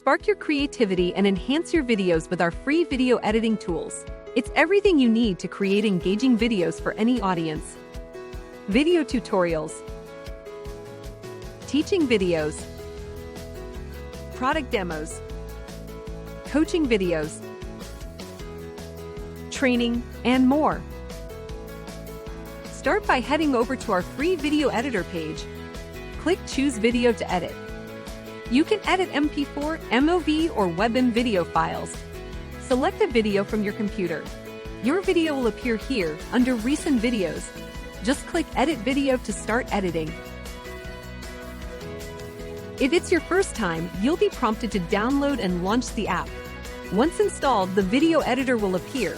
Spark your creativity and enhance your videos with our free video editing tools. It's everything you need to create engaging videos for any audience. Video tutorials, teaching videos, product demos, coaching videos, training, and more. Start by heading over to our free video editor page. Click Choose Video to edit. You can edit MP4, MOV, or WebM video files. Select a video from your computer. Your video will appear here under Recent Videos. Just click Edit Video to start editing. If it's your first time, you'll be prompted to download and launch the app. Once installed, the video editor will appear.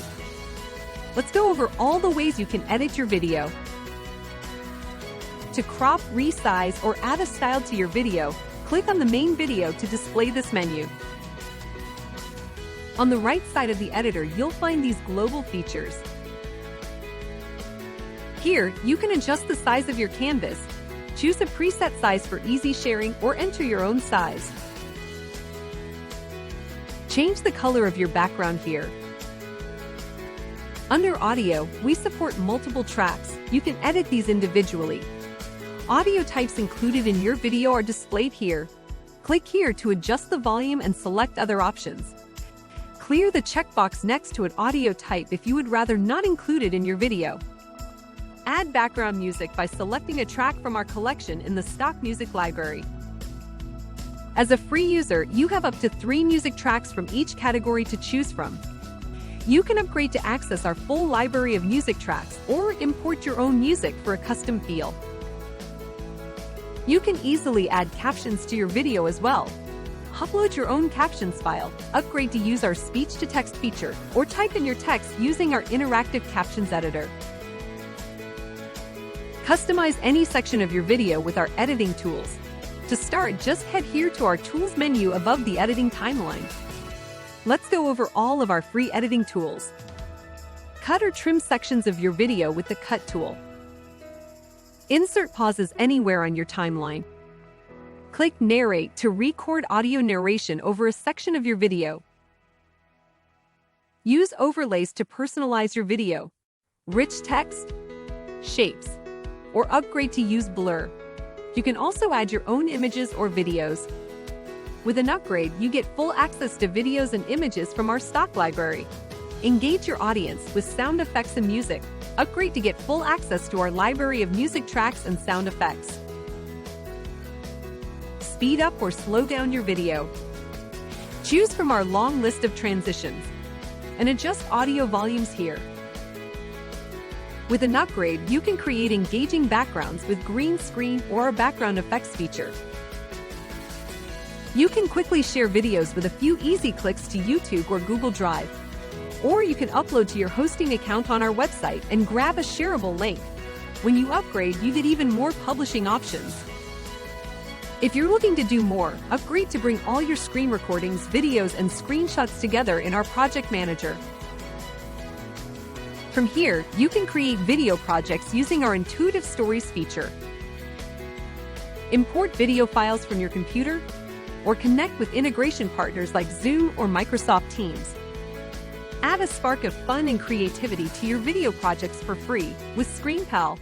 Let's go over all the ways you can edit your video. To crop, resize, or add a style to your video, click on the main video to display this menu. On the right side of the editor, you'll find these global features. Here, you can adjust the size of your canvas, choose a preset size for easy sharing, or enter your own size. Change the color of your background here. Under Audio, we support multiple tracks. You can edit these individually. Audio types included in your video are displayed here. Click here to adjust the volume and select other options. Clear the checkbox next to an audio type if you would rather not include it in your video. Add background music by selecting a track from our collection in the stock music library. As a free user, you have up to 3 music tracks from each category to choose from. You can upgrade to access our full library of music tracks or import your own music for a custom feel. You can easily add captions to your video as well. Upload your own captions file, upgrade to use our speech-to-text feature, or type in your text using our interactive captions editor. Customize any section of your video with our editing tools. To start, just head here to our Tools menu above the editing timeline. Let's go over all of our free editing tools. Cut or trim sections of your video with the Cut tool. Insert pauses anywhere on your timeline. Click Narrate to record audio narration over a section of your video. Use overlays to personalize your video. Rich text, shapes, or upgrade to use blur. You can also add your own images or videos. With an upgrade, you get full access to videos and images from our stock library. Engage your audience with sound effects and music. Upgrade to get full access to our library of music tracks and sound effects. Speed up or slow down your video. Choose from our long list of transitions and adjust audio volumes here. With an upgrade, you can create engaging backgrounds with green screen or our background effects feature. You can quickly share videos with a few easy clicks to YouTube or Google Drive. Or you can upload to your hosting account on our website and grab a shareable link. When you upgrade, you get even more publishing options. If you're looking to do more, upgrade to bring all your screen recordings, videos, and screenshots together in our project manager. From here, you can create video projects using our intuitive stories feature. Import video files from your computer, or connect with integration partners like Zoom or Microsoft Teams. Add a spark of fun and creativity to your video projects for free with ScreenPal.